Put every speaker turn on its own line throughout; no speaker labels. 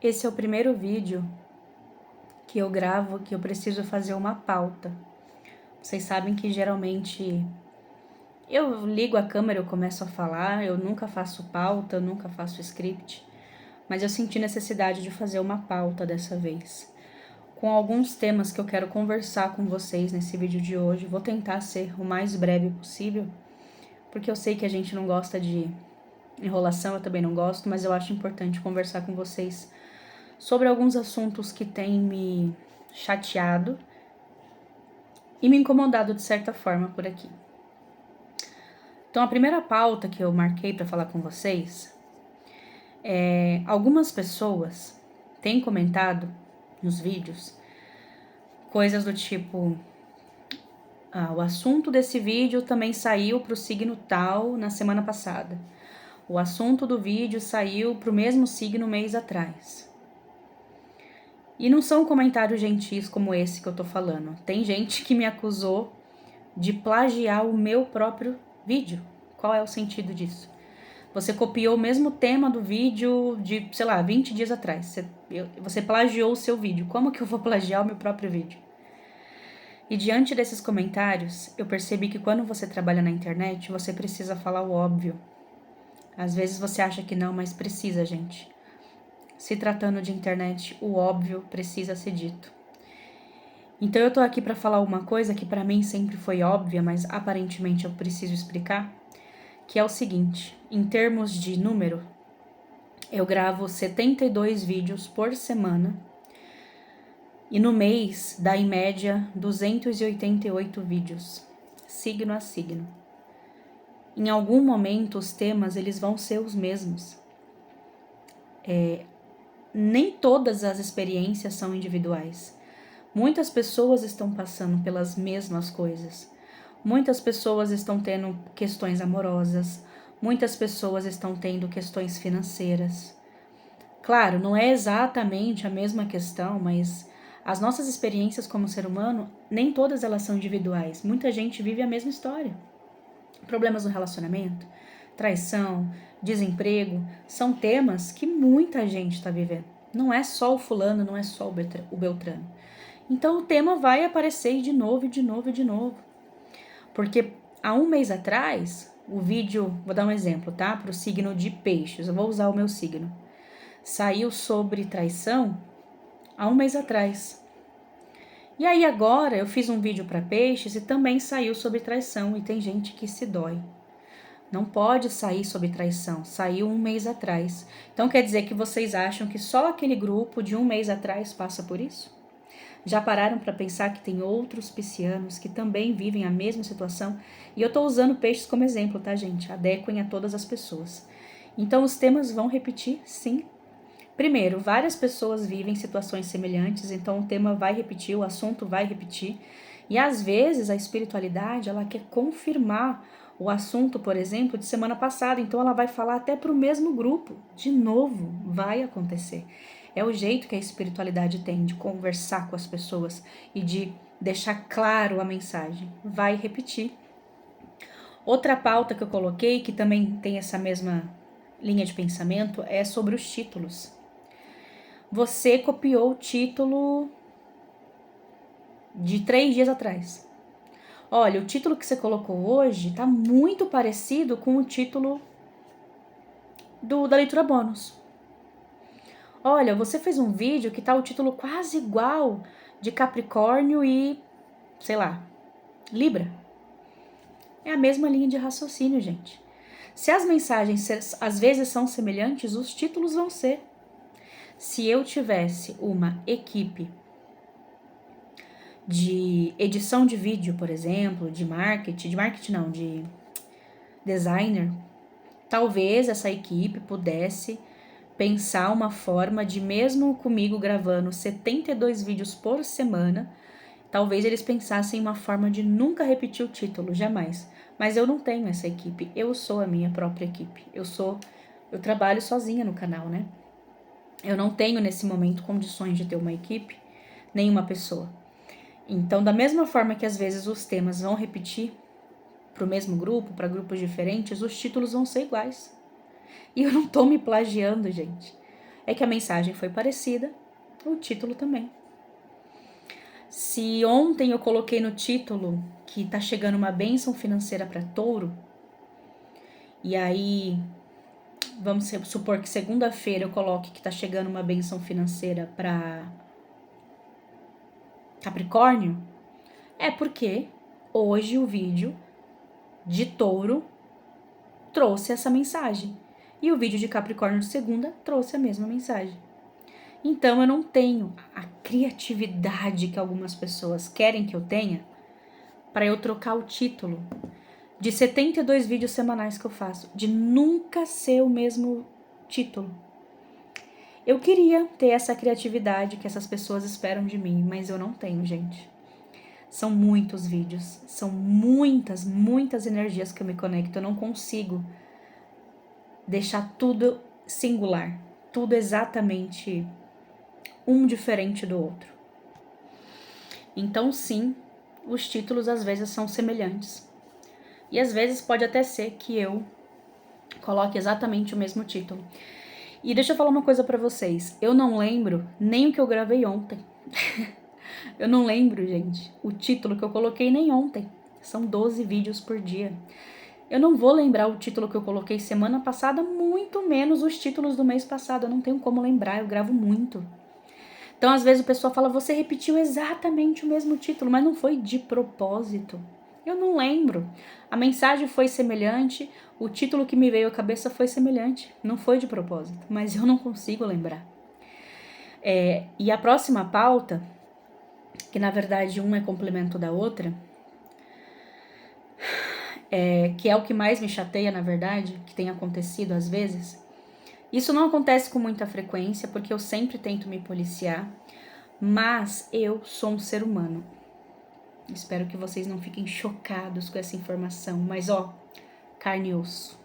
Esse é o primeiro vídeo que eu gravo que eu preciso fazer uma pauta. Vocês sabem que geralmente eu ligo a câmera, eu começo a falar, eu nunca faço pauta, eu nunca faço script, mas eu senti necessidade de fazer uma pauta dessa vez, com alguns temas que eu quero conversar com vocês nesse vídeo de hoje. Vou tentar ser o mais breve possível, porque eu sei que a gente não gosta de enrolação, eu também não gosto, mas eu acho importante conversar com vocês sobre alguns assuntos que têm me chateado e me incomodado de certa forma por aqui. Então, a primeira pauta que eu marquei para falar com vocês é: algumas pessoas têm comentado nos vídeos coisas do tipo: o assunto desse vídeo também saiu para o signo tal na semana passada. O assunto do vídeo saiu para o mesmo signo mês atrás. E não são comentários gentis como esse que eu tô falando. Tem gente que me acusou de plagiar o meu próprio vídeo. Qual é o sentido disso? Você copiou o mesmo tema do vídeo de, 20 dias atrás. Você plagiou o seu vídeo. Como que eu vou plagiar o meu próprio vídeo? E diante desses comentários, eu percebi que quando você trabalha na internet, você precisa falar o óbvio. Às vezes você acha que não, mas precisa, gente. Se tratando de internet, o óbvio precisa ser dito. Então eu tô aqui para falar uma coisa que para mim sempre foi óbvia, mas aparentemente eu preciso explicar, que é o seguinte: em termos de número, eu gravo 72 vídeos por semana e no mês dá em média 288 vídeos, signo a signo. Em algum momento os temas eles vão ser os mesmos. Nem todas as experiências são individuais. Muitas pessoas estão passando pelas mesmas coisas. Muitas pessoas estão tendo questões amorosas. Muitas pessoas estão tendo questões financeiras. Claro, não é exatamente a mesma questão, mas as nossas experiências como ser humano, nem todas elas são individuais. Muita gente vive a mesma história. Problemas no relacionamento, traição, desemprego, são temas que muita gente está vivendo. Não é só o fulano, não é só o Beltrano. Então o tema vai aparecer de novo, de novo, de novo. Porque há um mês atrás, o vídeo, vou dar um exemplo, tá? Para o signo de peixes, eu vou usar o meu signo. Saiu sobre traição há um mês atrás. E aí agora eu fiz um vídeo para peixes e também saiu sobre traição e tem gente que se dói. Não pode sair sobre traição, saiu um mês atrás. Então quer dizer que vocês acham que só aquele grupo de um mês atrás passa por isso? Já pararam para pensar que tem outros piscianos que também vivem a mesma situação? E eu estou usando peixes como exemplo, tá, gente? Adequem a todas as pessoas. Então os temas vão repetir, sim. Primeiro, várias pessoas vivem situações semelhantes, então o tema vai repetir, o assunto vai repetir. E às vezes a espiritualidade, ela quer confirmar o assunto, por exemplo, de semana passada, então ela vai falar até para o mesmo grupo. De novo, vai acontecer. É o jeito que a espiritualidade tem de conversar com as pessoas e de deixar claro a mensagem. Vai repetir. Outra pauta que eu coloquei, que também tem essa mesma linha de pensamento, é sobre os títulos. Você copiou o título de 3 dias atrás. Olha, o título que você colocou hoje está muito parecido com o título da leitura bônus. Olha, você fez um vídeo que tá o título quase igual de Capricórnio e, sei lá, Libra. É a mesma linha de raciocínio, gente. Se as mensagens às vezes são semelhantes, os títulos vão ser. Se eu tivesse uma equipe de edição de vídeo, por exemplo, de designer, talvez essa equipe pudesse pensar uma forma de, mesmo comigo gravando 72 vídeos por semana, talvez eles pensassem uma forma de nunca repetir o título, jamais. Mas eu não tenho essa equipe, eu sou a minha própria equipe. Eu trabalho sozinha no canal, né? Eu não tenho nesse momento condições de ter uma equipe, nem uma pessoa. Então, da mesma forma que às vezes os temas vão repetir para o mesmo grupo, para grupos diferentes, os títulos vão ser iguais. E eu não tô me plagiando, gente. é que a mensagem foi parecida, o título também. Se ontem eu coloquei no título que tá chegando uma bênção financeira para Touro, e aí vamos supor que segunda-feira eu coloque que tá chegando uma bênção financeira para Capricórnio, é porque hoje o vídeo de Touro trouxe essa mensagem e o vídeo de Capricórnio de segunda trouxe a mesma mensagem. Então eu não tenho a criatividade que algumas pessoas querem que eu tenha para eu trocar o título de 72 vídeos semanais que eu faço, de nunca ser o mesmo título. Eu queria ter essa criatividade que essas pessoas esperam de mim, mas eu não tenho, gente. São muitos vídeos, são muitas energias que eu me conecto, eu não consigo deixar tudo singular, tudo exatamente um diferente do outro. Então, sim, os títulos às vezes são semelhantes. E às vezes pode até ser que eu coloque exatamente o mesmo título. E deixa eu falar uma coisa pra vocês. Eu não lembro nem o que eu gravei ontem. Eu não lembro, gente, o título que eu coloquei nem ontem. São 12 vídeos por dia. Eu não vou lembrar o título que eu coloquei semana passada, muito menos os títulos do mês passado. Eu não tenho como lembrar, eu gravo muito. Então, às vezes, o pessoal fala, você repetiu exatamente o mesmo título, mas não foi de propósito. Eu não lembro. A mensagem foi semelhante, o título que me veio à cabeça foi semelhante. Não foi de propósito, mas eu não consigo lembrar. E a próxima pauta, que na verdade um é complemento da outra, que é o que mais me chateia, na verdade, que tem acontecido às vezes. Isso não acontece com muita frequência, porque eu sempre tento me policiar, mas eu sou um ser humano. Espero que vocês não fiquem chocados com essa informação, mas carne e osso.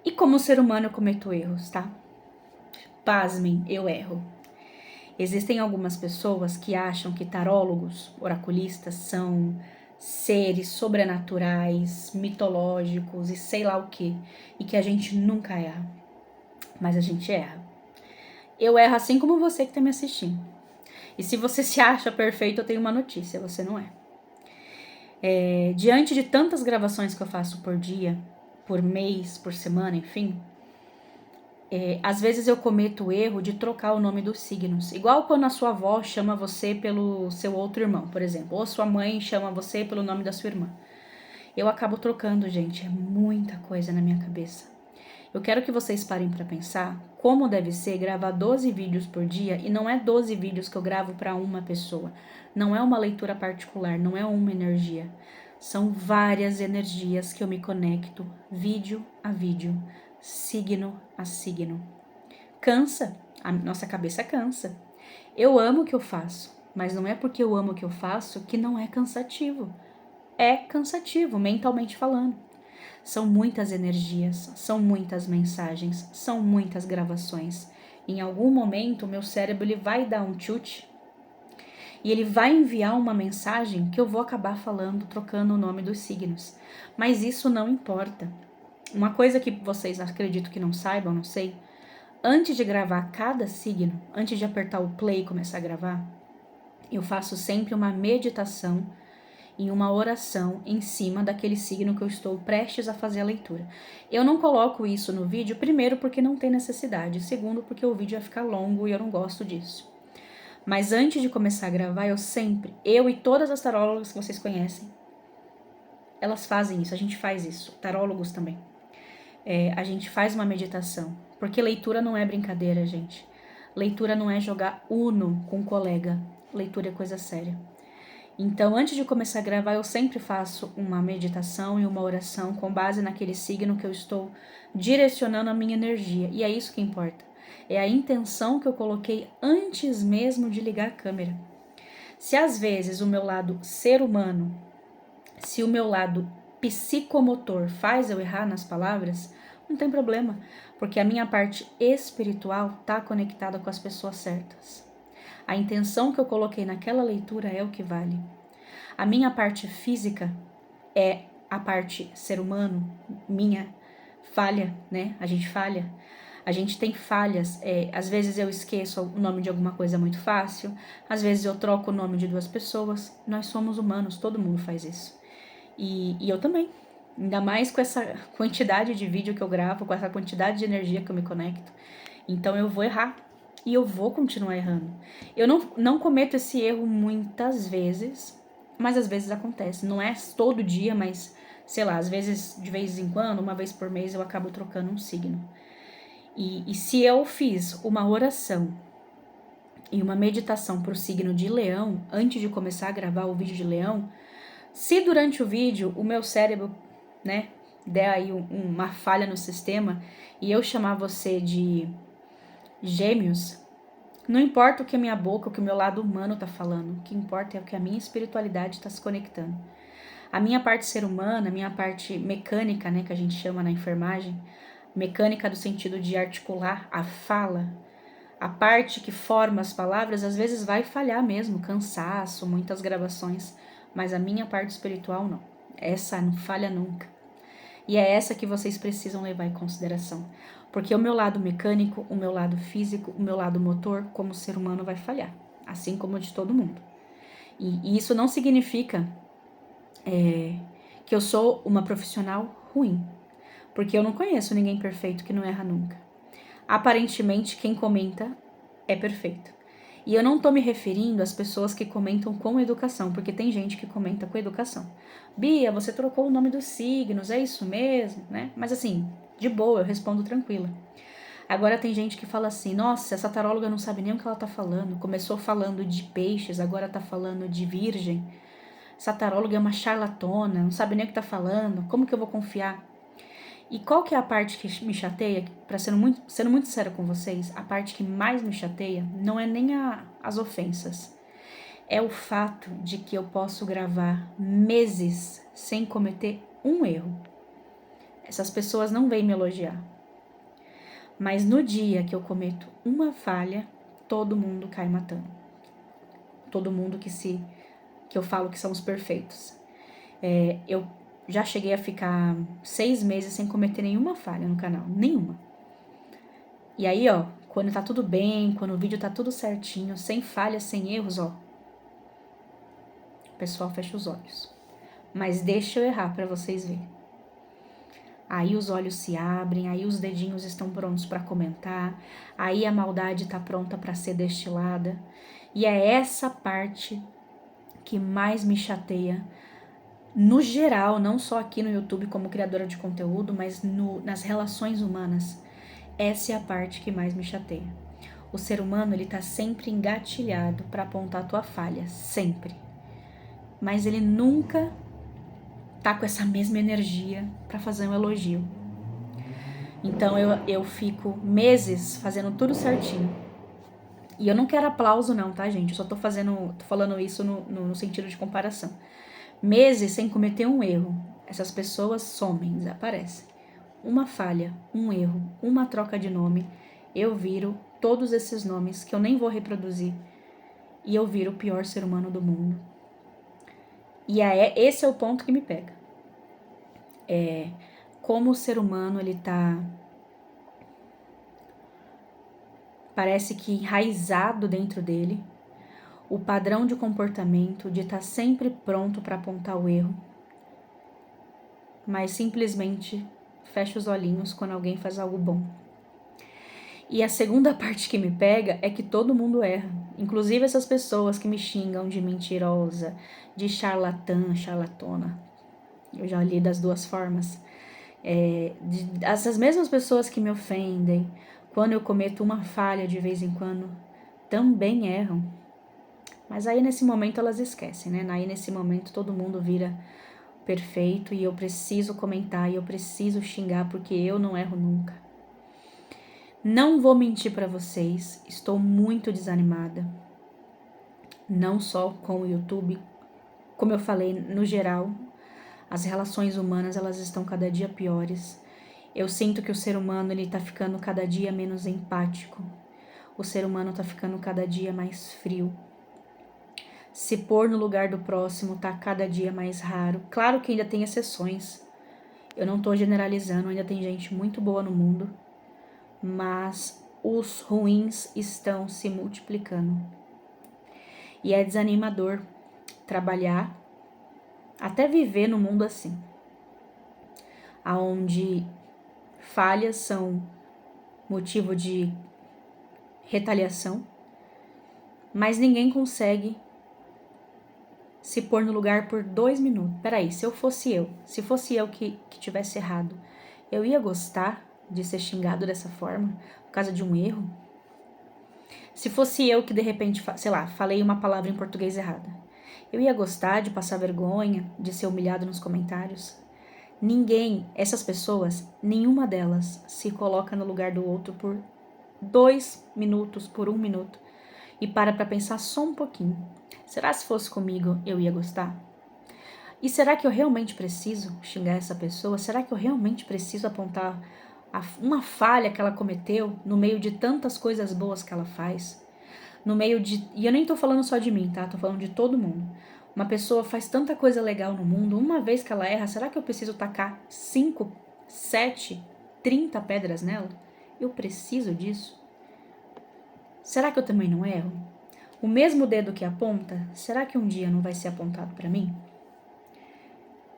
E como ser humano eu cometo erros, tá? Pasmem, eu erro. Existem algumas pessoas que acham que tarólogos, oraculistas, são seres sobrenaturais, mitológicos e sei lá o que, e que a gente nunca erra. Mas a gente erra. Eu erro assim como você que está me assistindo. E se você se acha perfeito, eu tenho uma notícia, você não é. Diante de tantas gravações que eu faço por dia, por mês, por semana, enfim, às vezes eu cometo o erro de trocar o nome dos signos. Igual quando a sua avó chama você pelo seu outro irmão, por exemplo. Ou sua mãe chama você pelo nome da sua irmã. Eu acabo trocando, gente. É muita coisa na minha cabeça. Eu quero que vocês parem para pensar como deve ser gravar 12 vídeos por dia. E não é 12 vídeos que eu gravo para uma pessoa. Não é uma leitura particular, não é uma energia. São várias energias que eu me conecto, vídeo a vídeo, signo a signo. Cansa, a nossa cabeça cansa. Eu amo o que eu faço, mas não é porque eu amo o que eu faço que não é cansativo. É cansativo, mentalmente falando. São muitas energias, são muitas mensagens, são muitas gravações. Em algum momento, o meu cérebro ele vai dar um chute e ele vai enviar uma mensagem que eu vou acabar falando, trocando o nome dos signos. Mas isso não importa. Uma coisa que vocês acredito que não saibam, não sei, antes de gravar cada signo, antes de apertar o play e começar a gravar, eu faço sempre uma meditação e uma oração em cima daquele signo que eu estou prestes a fazer a leitura. Eu não coloco isso no vídeo, primeiro porque não tem necessidade, segundo porque o vídeo vai ficar longo e eu não gosto disso. Mas antes de começar a gravar, eu e todas as tarólogas que vocês conhecem, elas fazem isso, a gente faz isso, tarólogos também. A gente faz uma meditação, porque leitura não é brincadeira, gente. Leitura não é jogar Uno com um colega, leitura é coisa séria. Então, antes de começar a gravar, eu sempre faço uma meditação e uma oração com base naquele signo que eu estou direcionando a minha energia. E é isso que importa. É a intenção que eu coloquei antes mesmo de ligar a câmera. Se às vezes o meu lado ser humano, se o meu lado psicomotor faz eu errar nas palavras, não tem problema, porque a minha parte espiritual está conectada com as pessoas certas. A intenção que eu coloquei naquela leitura é o que vale. A minha parte física é a parte ser humano, minha falha, né? A gente falha. A gente tem falhas, às vezes eu esqueço o nome de alguma coisa muito fácil, às vezes eu troco o nome de 2 pessoas. Nós somos humanos, todo mundo faz isso. E eu também. Ainda mais com essa quantidade de vídeo que eu gravo, com essa quantidade de energia que eu me conecto. Então eu vou errar. E eu vou continuar errando. Eu não cometo esse erro muitas vezes, mas às vezes acontece. Não é todo dia, mas, sei lá, às vezes, de vez em quando, uma vez por mês, eu acabo trocando um signo. E se eu fiz uma oração e uma meditação para o signo de Leão, antes de começar a gravar o vídeo de Leão, se durante o vídeo o meu cérebro, né, der aí uma falha no sistema e eu chamar você de Gêmeos, não importa o que a minha boca, o que o meu lado humano tá falando, o que importa é o que a minha espiritualidade está se conectando. A minha parte ser humana, a minha parte mecânica, né, que a gente chama na enfermagem, mecânica do sentido de articular a fala, a parte que forma as palavras, às vezes vai falhar mesmo, cansaço, muitas gravações, mas a minha parte espiritual não. Essa não falha nunca. E é essa que vocês precisam levar em consideração. Porque o meu lado mecânico, o meu lado físico, o meu lado motor, como ser humano, vai falhar. Assim como o de todo mundo. E isso não significa que eu sou uma profissional ruim. Porque eu não conheço ninguém perfeito que não erra nunca. Aparentemente, quem comenta é perfeito. E eu não tô me referindo às pessoas que comentam com educação, porque tem gente que comenta com educação. Bia, você trocou o nome dos signos, é isso mesmo, né? Mas assim, de boa, eu respondo tranquila. Agora tem gente que fala assim, nossa, essa taróloga não sabe nem o que ela tá falando. Começou falando de peixes, agora tá falando de virgem. Essa taróloga é uma charlatona, não sabe nem o que tá falando. Como que eu vou confiar? E qual que é a parte que me chateia? Sendo muito sincera com vocês, a parte que mais me chateia não é nem as ofensas. É o fato de que eu posso gravar meses sem cometer um erro. Essas pessoas não vêm me elogiar. Mas no dia que eu cometo uma falha, todo mundo cai matando. Todo mundo que eu falo que são os perfeitos. Eu já cheguei a ficar 6 meses sem cometer nenhuma falha no canal. Nenhuma. E aí, ó, quando tá tudo bem, quando o vídeo tá tudo certinho, sem falhas, sem erros, ó, o pessoal fecha os olhos. Mas deixa eu errar pra vocês verem. Aí os olhos se abrem, aí os dedinhos estão prontos para comentar, aí a maldade tá pronta para ser destilada. E é essa parte que mais me chateia, no geral, não só aqui no YouTube como criadora de conteúdo, mas nas relações humanas. Essa é a parte que mais me chateia. O ser humano, ele tá sempre engatilhado para apontar a tua falha, sempre. Mas ele nunca tá com essa mesma energia para fazer um elogio. Então eu fico meses fazendo tudo certinho. E eu não quero aplauso não, tá, gente? Eu só tô falando isso no sentido de comparação. Meses sem cometer um erro. Essas pessoas somem, desaparecem. Uma falha, um erro, uma troca de nome, eu viro todos esses nomes que eu nem vou reproduzir. E eu viro o pior ser humano do mundo. E esse é o ponto que me pega. Como o ser humano, ele tá... parece que enraizado dentro dele, o padrão de comportamento de estar sempre pronto para apontar o erro, mas simplesmente fecha os olhinhos quando alguém faz algo bom. E a segunda parte que me pega é que todo mundo erra, inclusive essas pessoas que me xingam de mentirosa, de charlatã, charlatona. Eu já li das duas formas. Essas mesmas pessoas que me ofendem, quando eu cometo uma falha de vez em quando, também erram. Mas aí nesse momento elas esquecem, né? Aí nesse momento todo mundo vira perfeito e eu preciso comentar e eu preciso xingar porque eu não erro nunca. Não vou mentir para vocês, estou muito desanimada. Não só com o YouTube, como eu falei, no geral, as relações humanas elas estão cada dia piores. Eu sinto que o ser humano ele tá ficando cada dia menos empático. O ser humano tá ficando cada dia mais frio. Se pôr no lugar do próximo tá cada dia mais raro. Claro que ainda tem exceções. Eu não tô generalizando, ainda tem gente muito boa no mundo. mas os ruins estão se multiplicando. E é desanimador trabalhar, até viver no mundo assim, aonde falhas são motivo de retaliação, mas ninguém consegue se pôr no lugar por 2 minutos. Peraí, se fosse eu que tivesse errado, eu ia gostar de ser xingado dessa forma, por causa de um erro? Se fosse eu que de repente, sei lá, falei uma palavra em português errada, eu ia gostar de passar vergonha, de ser humilhado nos comentários? Ninguém, essas pessoas, nenhuma delas se coloca no lugar do outro por 2 minutos, por 1 minuto, e para pensar só um pouquinho. Será se fosse comigo eu ia gostar? E será que eu realmente preciso xingar essa pessoa? Será que eu realmente preciso apontar uma falha que ela cometeu no meio de tantas coisas boas que ela faz? No meio de... E eu nem tô falando só de mim, tá? Tô falando de todo mundo. Uma pessoa faz tanta coisa legal no mundo, uma vez que ela erra, será que eu preciso tacar 5, 7, 30 pedras nela? Eu preciso disso? Será que eu também não erro? O mesmo dedo que aponta, será que um dia não vai ser apontado para mim?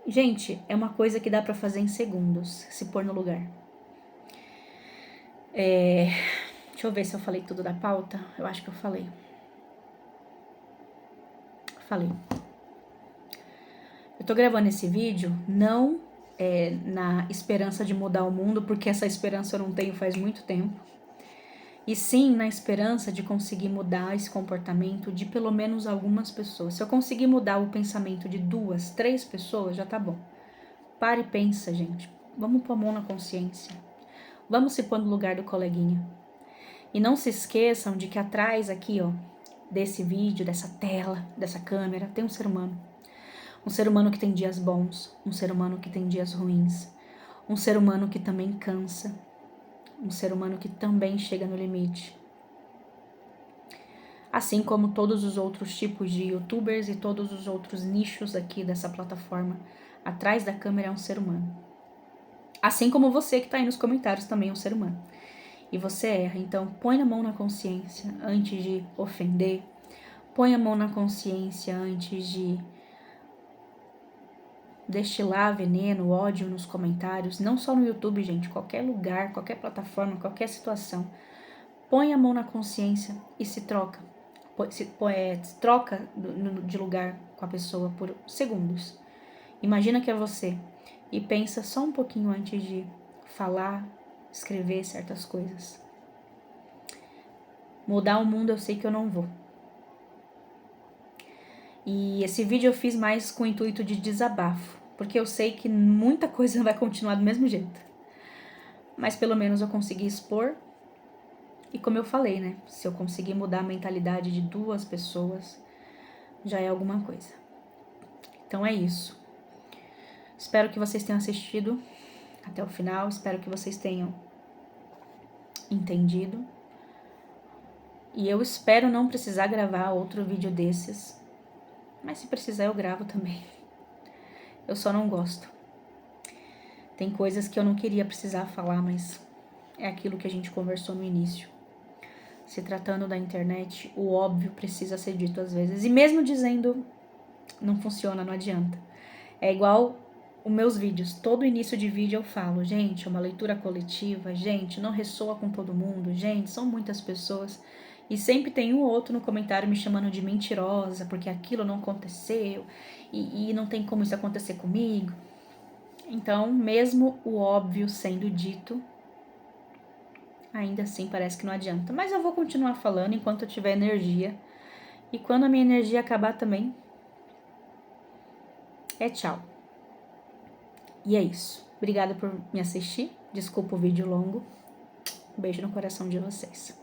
Gente, é uma coisa que dá para fazer em segundos, se pôr no lugar. Deixa eu ver se eu falei tudo da pauta. Eu acho que eu falei. Eu tô gravando esse vídeo não na esperança de mudar o mundo, porque essa esperança eu não tenho faz muito tempo. E sim na esperança de conseguir mudar esse comportamento de pelo menos algumas pessoas. Se eu conseguir mudar o pensamento de 2, 3 pessoas, já tá bom. Para e pensa, gente. Vamos pôr a mão na consciência. Vamos se pôr no lugar do coleguinha. E não se esqueçam de que atrás aqui, ó, desse vídeo, dessa tela, dessa câmera, tem um ser humano. Um ser humano que tem dias bons, um ser humano que tem dias ruins, um ser humano que também cansa, um ser humano que também chega no limite. Assim como todos os outros tipos de youtubers e todos os outros nichos aqui dessa plataforma, atrás da câmera é um ser humano. Assim como você que tá aí nos comentários também é um ser humano. E você erra, então põe a mão na consciência antes de ofender, põe a mão na consciência antes de destilar veneno, ódio nos comentários, não só no YouTube, gente, qualquer lugar, qualquer plataforma, qualquer situação. Põe a mão na consciência e se troca. Troca de lugar com a pessoa por segundos. Imagina que é você e pensa só um pouquinho antes de falar, escrever certas coisas. Mudar o mundo eu sei que eu não vou. E esse vídeo eu fiz mais com o intuito de desabafo, porque eu sei que muita coisa vai continuar do mesmo jeito. Mas pelo menos eu consegui expor. E como eu falei, né? Se eu conseguir mudar a mentalidade de 2 pessoas, já é alguma coisa. Então é isso. Espero que vocês tenham assistido até o final. Espero que vocês tenham entendido. E eu espero não precisar gravar outro vídeo desses. Mas se precisar eu gravo também. Eu só não gosto. Tem coisas que eu não queria precisar falar, mas é aquilo que a gente conversou no início. Se tratando da internet, o óbvio precisa ser dito às vezes. E mesmo dizendo, não funciona, não adianta. É igual os meus vídeos. Todo início de vídeo eu falo, gente, é uma leitura coletiva, gente, não ressoa com todo mundo, gente, são muitas pessoas. E sempre tem um ou outro no comentário me chamando de mentirosa, porque aquilo não aconteceu, e não tem como isso acontecer comigo. Então, mesmo o óbvio sendo dito, ainda assim parece que não adianta. Mas eu vou continuar falando enquanto eu tiver energia. E quando a minha energia acabar também, é tchau. E é isso. Obrigada por me assistir. Desculpa o vídeo longo. Um beijo no coração de vocês.